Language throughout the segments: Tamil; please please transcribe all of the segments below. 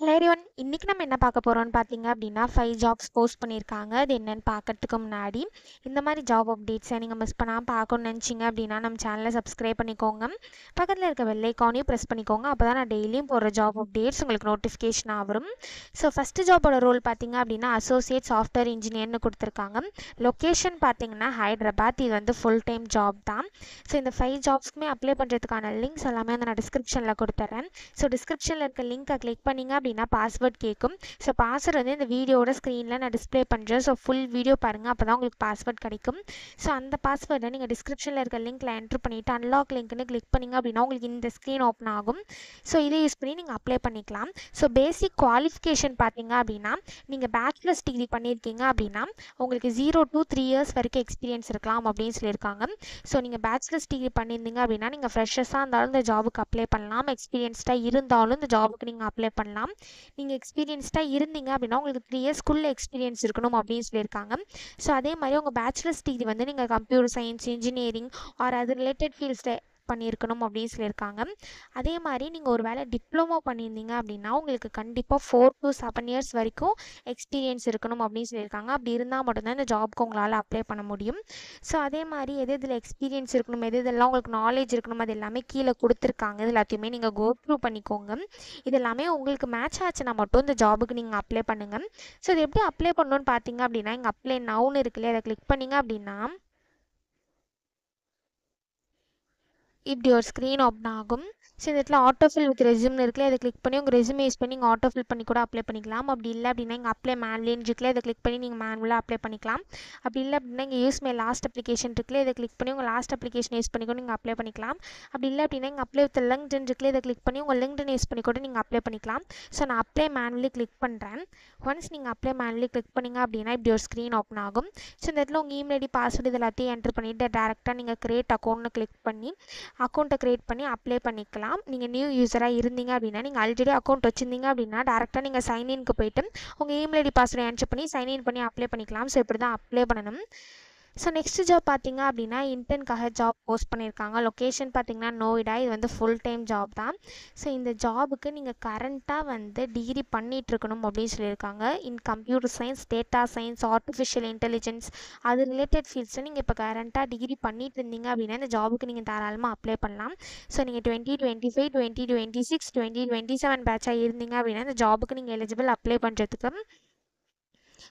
ஹலோ எவ்ரிவன், இன்னைக்கு நம்ம என்ன பார்க்க போறோம்னு பார்த்தீங்க அப்படின்னா 5 ஜாப்ஸ் போஸ்ட் பண்ணியிருக்காங்க. அது என்னன்னு பார்க்கறதுக்கு முன்னாடி இந்த மாதிரி ஜாப் அப்டேட்ஸை நீங்கள் மிஸ் பண்ணாமல் பார்க்கணும்னு நினச்சிங்க அப்படின்னா நம்ம சேனலை சப்ஸ்கிரைப் பண்ணிக்கோங்க. பக்கத்தில் இருக்க பெல் ஐக்கானையும் ப்ரெஸ் பண்ணிக்கோங்க. அப்போ தான் நான் டெய்லியும் போடுற ஜாப் அப்டேட்ஸ் உங்களுக்கு நோட்டிஃபிகேஷனாக வரும். ஸோ ஃபஸ்ட்டு ஜாபோட ரோல் பார்த்தீங்க அப்படின்னா அசோசியேட் சாஃப்ட்வேர் இன்ஜினியர்னு கொடுத்துருக்காங்க. லொக்கேஷன் பார்த்தீங்கன்னா ஹைதராபாத். இது வந்து ஃபுல் டைம் ஜாப் தான். ஸோ இந்த 5 ஜாப்ஸ்க்குமே அப்ளை பண்ணுறதுக்கான லிங்க்ஸ் எல்லாமே வந்து நான் டிஸ்கிரிப்ஷனில் கொடுத்துட்றேன். ஸோ டிஸ்கிரிப்ஷனில் இருக்க லிங்க்கை கிளிக் பண்ணிங்க அப்படின்னா பாஸ்வேர்ட் கேட்கும். ஸோ பாஸ்வேர்ட் வந்து இந்த வீடியோட ஸ்க்ரீனில் நான் டிஸ்பிளே பண்ணுறேன். ஸோ ஃபுல் வீடியோ பாருங்கள், அப்போ தான் உங்களுக்கு பாஸ்வேர்ட் கிடைக்கும். ஸோ அந்த பாஸ்வேர்டை நீங்கள் டிஸ்கிரிப்ஷனில் இருக்க லிங்க்கில் என்ட்ரு பண்ணிவிட்டு அன்லாக் லிங்க்னு கிளிக் பண்ணிங்க அப்படின்னா உங்களுக்கு இந்த ஸ்க்ரீன் ஓப்பன் ஆகும். ஸோ இதை யூஸ் பண்ணி நீங்கள் அப்ளை பண்ணிக்கலாம். ஸோ பேசிக் குவாலிஃபிகேஷன் பார்த்தீங்க அப்படின்னா நீங்கள் பேச்சுலர்ஸ் டிகிரி பண்ணியிருக்கீங்க அப்படின்னா உங்களுக்கு 0 to 3 years வரைக்கும் எக்ஸ்பீரியன்ஸ் இருக்கலாம் அப்படின்னு சொல்லியிருக்காங்க. ஸோ நீங்கள் பேச்சுலர்ஸ் டிகிரி பண்ணியிருந்தீங்க அப்படின்னா நீங்கள் ஃப்ரெஷர்ஸாக இருந்தாலும் இந்த ஜாபுக்கு அப்ளை பண்ணலாம். எக்ஸ்பீரியன்ஸ்டாக இருந்தாலும் இந்த ஜாபுக்கு நீங்கள் அப்ளை பண்ணலாம். நீங்கள் எக்ஸ்பீரியன்ஸ்டாக இருந்தீங்க அப்படின்னா உங்களுக்கு 3 yearsக்குள்ளே எக்ஸ்பீரியன்ஸ் இருக்கணும் அப்படின்னு சொல்லியிருக்காங்க. ஸோ அதே மாதிரி உங்கள் பேச்சுலர்ஸ் டிகிரி வந்து நீங்கள் கம்ப்யூட்டர் சயின்ஸ், இன்ஜினியரிங் ஆர் அது ரிலேட்டட் ஃபீல்ட்ஸில் பண்ணியிருக்கணும் அப்படின்னு சொல்லியிருக்காங்க. அதே மாதிரி நீங்கள் ஒரு வேளை டிப்ளமோ பண்ணியிருந்தீங்க அப்படின்னா உங்களுக்கு கண்டிப்பாக 4 to 7 years வரைக்கும் எக்ஸ்பீரியன்ஸ் இருக்கணும் அப்படின்னு சொல்லியிருக்காங்க. அப்படி இருந்தால் மட்டும்தான் இந்த ஜாப்க்கு உங்களால் அப்ளை பண்ண முடியும். ஸோ அதே மாதிரி இதில் எக்ஸ்பீரியன்ஸ் இருக்கணும், இதெல்லாம் உங்களுக்கு நாலேஜ் இருக்கணும், அது எல்லாமே கீழே கொடுத்துருக்காங்க. இது எல்லாத்தையுமே நீங்கள் கோ த்ரூ பண்ணிக்கோங்க. இது எல்லாமே உங்களுக்கு மேட்ச் ஆச்சுன்னா மட்டும் இந்த ஜாபுக்கு நீங்கள் அப்ளை பண்ணுங்கள். ஸோ இது எப்படி அப்ளை பண்ணணும்னு பார்த்தீங்க அப்படின்னா இங்கே அப்ளை நவுன்னு இருக்குல்ல, அதை கிளிக் பண்ணிங்க அப்படின்னா இப்படி ஒரு ஸ்க்ரீன் ஓப்பன் ஆகும். ஸோ இந்த இடத்துல ஆட்டோஃபில் வித் ரெஸ்யூம்னு இருக்குல்ல, அதை கிளிக் பண்ணி உங்கள் ரெஸ்யூமே யூஸ் பண்ணி நீங்கள் ஆட்டோஃபில் பண்ணி கூட அப்ளை பண்ணிக்கலாம். அப்படி இல்லை அப்படின்னா இங்கே அப்ளை மேனுவலின்னு இருக்குல்ல, இதை கிளிக் பண்ணி நீங்கள் மேனுவலாக அப்ளை பண்ணிக்கலாம். அப்படி இல்லை அப்படின்னா இங்கே யூஸ் மை லாஸ்ட் அப்ளிகேஷன் இருக்குல்ல, இதை கிளிக் பண்ணி உங்கள் லாஸ்ட் அப்ளிகேஷன் யூஸ் பண்ணி கூட நீங்கள் அப்ளை பண்ணிக்கலாம். அப்படி இல்லை அப்படின்னா இங்கே அப்ளை வித் லிங்க்டின் இருக்குல்ல, இதை கிளிக் பண்ணி உங்கள் லிங்க்டின் யூஸ் பண்ணி கூட நீங்கள் அப்ளை பண்ணிக்கலாம். ஸோ நான் அப்ளை மேனுவலி கிளிக் பண்ணுறேன். ஒன்ஸ் நீங்கள் அப்ளை மேனுவலி கிளிக் பண்ணிங்க அப்படின்னா இப்படி ஒரு ஸ்க்ரீன் ஓப்பன் ஆகும். ஸோ இந்த இடத்துல உங்கள் இமெயில் ஐடி, பாஸ்வேர்டு இது எல்லாத்தையும் என்ட்ரு பண்ணிவிட்டு டேரெக்டாக நீங்கள் கிரியேட் அக்கௌண்ட்னு கிளிக் பண்ணி அக்கௌண்ட்டை க்ரியேட் பண்ணி அப்ளை பண்ணிக்கலாம். நீங்கள் நியூ யூஸராக இருந்தீங்க அப்படின்னா நீங்கள் ஆல்ரெடி அக்கௌண்ட் வச்சுருந்தீங்க அப்படின்னா டேரெக்டாக நீங்கள் சைன்இன்க்கு போய்ட்டு உங்கள் இமெயில் ஐடி, பாஸ்வேர்டு என்ட்ரு பண்ணி சைன்இன் பண்ணி அப்ளை பண்ணிக்கலாம். ஸோ இப்படி தான் அப்ளை பண்ணணும். ஸோ நெக்ஸ்ட் ஜாப் பார்த்தீங்க அப்படின்னா இன்டர்ன்காக ஜாப் போஸ்ட் பண்ணியிருக்காங்க. லொக்கேஷன் பார்த்தீங்கன்னா நோய்டா. இது வந்து ஃபுல் டைம் ஜாப் தான். ஸோ இந்த ஜாபுக்கு நீங்கள் கரண்ட்டாக வந்து டிகிரி பண்ணிகிட்ருக்கணும் அப்படின்னு சொல்லியிருக்காங்க. In computer science, data science, artificial intelligence அது ரிலேட்டட் ஃபீல்ட்ஸில் நீங்கள் இப்போ கரண்ட்டாக டிகிரி பண்ணிட்டு இருந்தீங்க அப்படின்னா இந்த ஜாபுக்கு நீங்கள் தாராளமாக அப்ளை பண்ணலாம். ஸோ நீங்கள் 2025, 2026, 2027 பேட்சாக இருந்தீங்க அப்படின்னா இந்த ஜாபுக்கு நீங்கள் எலிஜிபிள் அப்ளை பண்ணுறதுக்கு.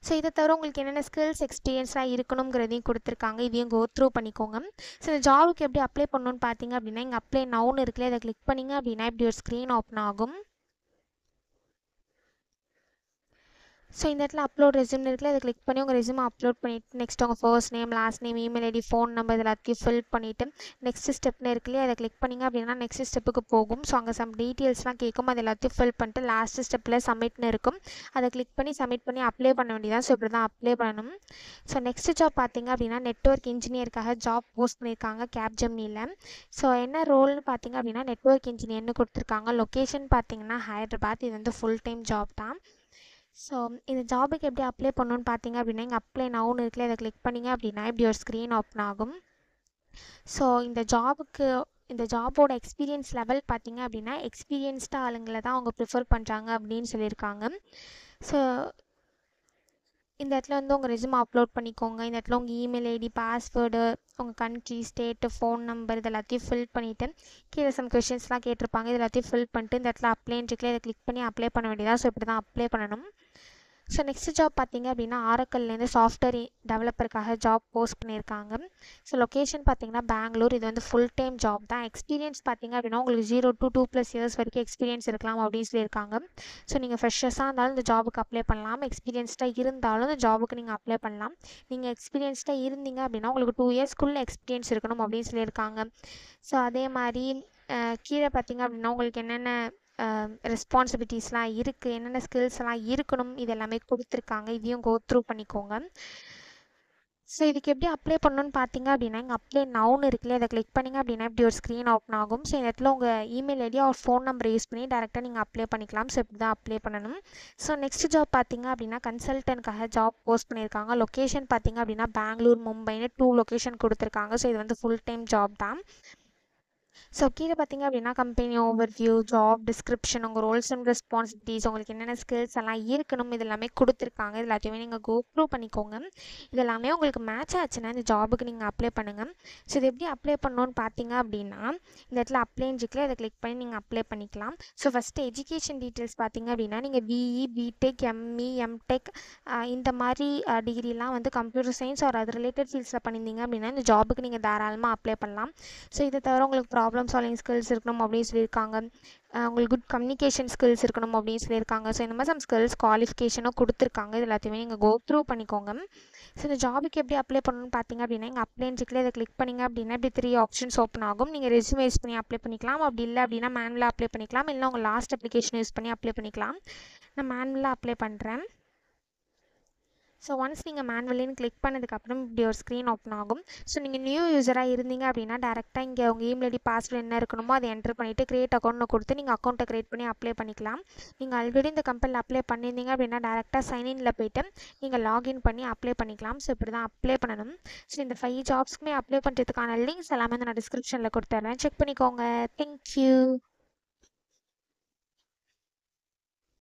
ஸோ இதை தவிர உங்களுக்கு என்னென்ன ஸ்கில்ஸ், எக்ஸ்பீரியன்ஸ்லாம் இருக்கணுங்கிறதையும் கொடுத்துருக்காங்க. இதையும் கோ த்ரூ பண்ணிக்கோங்க. ஸோ இந்த ஜாபுக்கு எப்படி அப்ளை பண்ணணும்னு பார்த்தீங்க அப்படின்னா இங்கே அப்ளை நவுன்னு இருக்குல்ல, அதை கிளிக் பண்ணிங்க அப்படின்னா இப்படி ஒரு ஸ்க்ரீன் ஓப்பன் ஆகும். ஸோ இந்த இடத்துல அப்லோட் ரெஸ்யூம்னு இருக்குல்ல, அதை கிளிக் பண்ணி உங்கள் ரெஸ்யூமை அப்லோட் பண்ணிவிட்டு நெக்ஸ்ட் உங்கள் first name, last name, email ID, phone number எல்லாத்தையும் ஃபில் பண்ணிவிட்டு நெக்ஸ்ட் ஸ்டெப்னு இருக்குல்லையே அதை கிளிக் பண்ணிங்க அப்படின்னா நெக்ஸ்ட் ஸ்டெப்புக்கு போகும். ஸோ அங்கே சம் டீட்டெயில்ஸ்லாம் கேட்கும், அது எல்லாத்தையும் ஃபில் பண்ணிட்டு லாஸ்ட் ஸ்டெப்பில் சப்மிட்னு இருக்கும், அதை கிளிக் பண்ணி சப்மிட் பண்ணி அப்ளை பண்ண வேண்டியதான். ஸோ இப்படி தான் அப்ளை பண்ணணும். ஸோ நெக்ஸ்ட் ஜாப் பார்த்தீங்க அப்படின்னா நெட்வொர்க் இன்ஜினியருக்காக ஜாப் போஸ்ட் பண்ணியிருக்காங்க கேப்ஜெமினியில். ஸோ என்ன ரோல்னு பார்த்தீங்க அப்படின்னா நெட்வொர்க் இன்ஜினியர்னு கொடுத்துருக்காங்க. லொக்கேஷன் பார்த்தீங்கன்னா ஹைதராபாத். இது வந்து ஃபுல் டைம் ஜாப் தான். ஸோ இந்த ஜாபுக்கு எப்படி அப்ளை பண்ணணும்னு பார்த்தீங்க அப்படின்னா இங்கே அப்ளை நவுன்னு இருக்குல்ல, அதை கிளிக் பண்ணிங்க அப்படின்னா இப்படி ஒரு ஸ்க்ரீன் ஓப்பன் ஆகும். ஸோ இந்த ஜாபோட எக்ஸ்பீரியன்ஸ் லெவல் பார்த்தீங்க அப்படின்னா எக்ஸ்பீரியன்ஸ்டு ஆளுங்களை தான் அவங்க ப்ரிஃபர் பண்ணுறாங்க அப்படின்னு சொல்லியிருக்காங்க. ஸோ இந்த இடத்துல வந்து உங்கள் ரெஸ்யூம் அப்லோட் பண்ணிக்கோங்க. இந்த இடத்துல உங்கள் இமெயில் ஐடி, பாஸ்வேர்டு, உங்கள் கண்ட்ரி, ஸ்டேட்டு, ஃபோன் நம்பர் இது எல்லாத்தையும் ஃபில் பண்ணிவிட்டு கீழே சம் கொஷின்ஸ்லாம் கேட்டிருப்பாங்க. இது எல்லாத்தையும் ஃபில் பண்ணிட்டு இந்த இடத்துல அப்ளைன்னு இருக்குல்ல, இதை கிளிக் பண்ணி அப்ளை பண்ண வேண்டியதாக. ஸோ இப்படி தான் அப்ளை பண்ணணும். ஸோ நெக்ஸ்ட் ஜாப் பார்த்தீங்க அப்படின்னா ஆரக்கல்லேருந்து சாஃப்ட்வேர் டெவலப்பருக்காக ஜாப் போஸ்ட் பண்ணியிருக்காங்க. ஸோ லொக்கேஷன் பார்த்தீங்கன்னா பெங்களூர். இது வந்து ஃபுல் டைம் ஜாப் தான். எக்ஸ்பீரியன்ஸ் பார்த்தீங்க அப்படின்னா உங்களுக்கு 0 to 2+ years வரைக்கும் எக்ஸ்பீரியன்ஸ் இருக்கலாம் அப்படின்னு சொல்லியிருக்காங்க. ஸோ நீங்கள் ஃப்ரெஷர்ஸாக இருந்தாலும் இந்த ஜாபுக்கு அப்ளை பண்ணலாம். எக்ஸ்பீரியன்ஸ்டாக இருந்தாலும் இந்த ஜாபுக்கு நீங்கள் அப்ளை பண்ணலாம். நீங்கள் எக்ஸ்பீரியன்ஸ்டாக இருந்தீங்க அப்படின்னா உங்களுக்கு 2 yearsக்குள்ளே எக்ஸ்பீரியன்ஸ் இருக்கணும் அப்படின்னு சொல்லியிருக்காங்க. ஸோ அதே மாதிரி கீழே பார்த்தீங்க அப்படின்னா உங்களுக்கு என்னென்ன ரெஸ்பான்சிபிலிட்டிஸ்லாம் இருக்குது, என்னென்ன ஸ்கில்ஸ் எல்லாம் இருக்கணும், இது எல்லாமே கொடுத்துருக்காங்க. இதையும் கோ த்ரூ பண்ணிக்கோங்க. ஸோ இதுக்கு எப்படி அப்ளை பண்ணணும்னு பார்த்தீங்க அப்படின்னா இங்கே அப்ளை நவுன்னு இருக்குல்ல, அதை கிளிக் பண்ணிங்க அப்படின்னா இப்படி ஒரு ஸ்க்ரீன் ஓப்பன் ஆகும். ஸோ இந்த இடத்துல உங்கள் இமெயில் ஐடி ஒரு ஃபோன் நம்பர் யூஸ் பண்ணி டேரெக்டாக நீங்கள் அப்ளை பண்ணிக்கலாம். ஸோ இப்படி தான் அப்ளை பண்ணணும். ஸோ நெக்ஸ்ட் ஜாப் பார்த்தீங்க அப்படின்னா கன்சல்டன்ட்காக ஜாப் போஸ்ட் பண்ணியிருக்காங்க. லொக்கேஷன் பார்த்தீங்க அப்படின்னா பெங்களூர், மும்பைன்னு 2 லொக்கேஷன் கொடுத்துருக்காங்க. ஸோ இது வந்து ஃபுல் டைம் ஜாப் தான். ஸோ கீழே பார்த்தீங்க அப்படின்னா கம்பெனி ஓவர்வியூ, ஜாப் டிஸ்கிரிப்ஷன், உங்கள் ரோல்ஸ் அண்ட் ரெஸ்பான்சிபிலிட்டிஸ், உங்களுக்கு என்னென்ன ஸ்கில்ஸ் எல்லாம் இருக்கணும், இது எல்லாமே கொடுத்துருக்காங்க. இது எல்லாத்தையுமே நீங்கள் கோ த்ரூ பண்ணிக்கோங்க. இது எல்லாமே உங்களுக்கு மேட்ச் ஆச்சுன்னா இந்த ஜாபுக்கு நீங்கள் அப்ளை பண்ணுங்கள். ஸோ இது எப்படி அப்ளை பண்ணணும்னு பார்த்தீங்க அப்படின்னா இந்த இடத்துல அப்ளைன்னு இருக்குல்ல, அதை கிளிக் பண்ணி நீங்கள் அப்ளை பண்ணிக்கலாம். ஸோ ஃபஸ்ட்டு எஜுகேஷன் டீட்டெயில்ஸ் பார்த்தீங்க அப்படின்னா நீங்கள் பிஇ, பிடெக், எம்இ, எம்டெக் இந்த மாதிரி டிகிரிலாம் வந்து கம்ப்யூட்டர் சயின்ஸ் ஆர் அது ரிலேட்டட் ஃபீல்ட்ஸில் பண்ணியிருந்தீங்க அப்படின்னா இந்த ஜாபுக்கு நீங்கள் தாராளமாக அப்ளை பண்ணலாம். ஸோ இதை தவிர உங்களுக்கு ப்ராப்ளம் சால்விங் ஸ்கில்ஸ் இருக்கணும் அப்படின்னு சொல்லியிருக்காங்க. உங்களுக்கு குட் கம்யூனிகேஷன் ஸ்கில்ஸ் இருக்கணும் அப்படின்னு சொல்லியிருக்காங்க. ஸோ இந்த மாதிரி சம் ஸ்கில்ஸ் குவாலிஃபிகேஷனும் கொடுத்துருக்காங்க. இது எல்லாத்தையுமே நீங்கள் கோ த்ரூ பண்ணிக்கோங்க. ஸோ இந்த ஜாபுக்கு எப்படி அப்ளை பண்ணணும்னு பார்த்தீங்க அப்படின்னா இங்கே அப்ளைன்னு இருக்குல்ல, இதை கிளிக் பண்ணிங்க அப்படின்னா இப்படி 3 ஆப்ஷன்ஸ் ஓப்பன் ஆகும். நீங்கள் ரெஸ்யூம் யூஸ் பண்ணி அப்ளை பண்ணிக்கலாம். அப்படி இல்லை அப்படின்னா மேனுவலாக அப்ளை பண்ணிக்கலாம். இல்லை உங்கள் லாஸ்ட் அப்ளிகேஷன் யூஸ் பண்ணி அப்ளை பண்ணிக்கலாம். நான் மேனுவலாக அப்ளை பண்ணுறேன். ஸோ ஒன்ஸ் நீங்கள் மேனுவலின்னு கிளிக் பண்ணதுக்கப்புறம் இப்படி ஒரு ஸ்க்ரீன் ஓப்பன் ஆகும். ஸோ நீங்கள் நியூ யூஸராக இருந்தீங்க அப்படின்னா டேரெக்டாக இங்கே உங்கள் இமெயில் ஐடி பாஸ்வேர்டு என்ன இருக்கணுமோ அதை என்ட்ரு பண்ணிவிட்டு கிரியேட் அக்கௌண்ட்னு கொடுத்து நீங்கள் அக்கௌண்ட்டை கிரியேட் பண்ணி அப்ளை பண்ணிக்கலாம். நீங்கள் ஆல்ரெடி இந்த கம்பெனியில் அப்ளை பண்ணியிருந்தீங்க அப்படின்னா டேரெக்டாக சைன்இனில் போய்ட்டு நீங்கள் லாகின் பண்ணி அப்ளை பண்ணிக்கலாம். ஸோ இப்படி தான் அப்ளை பண்ணணும். ஸோ இந்த 5 ஜாப்ஸ்க்குமே அப்ளை பண்ணுறதுக்கான லிங்க்ஸ் எல்லாமே நான் டிஸ்கிரிப்ஷனில் கொடுத்துட்றேன். செக் பண்ணிக்கோங்க. தேங்க்யூ.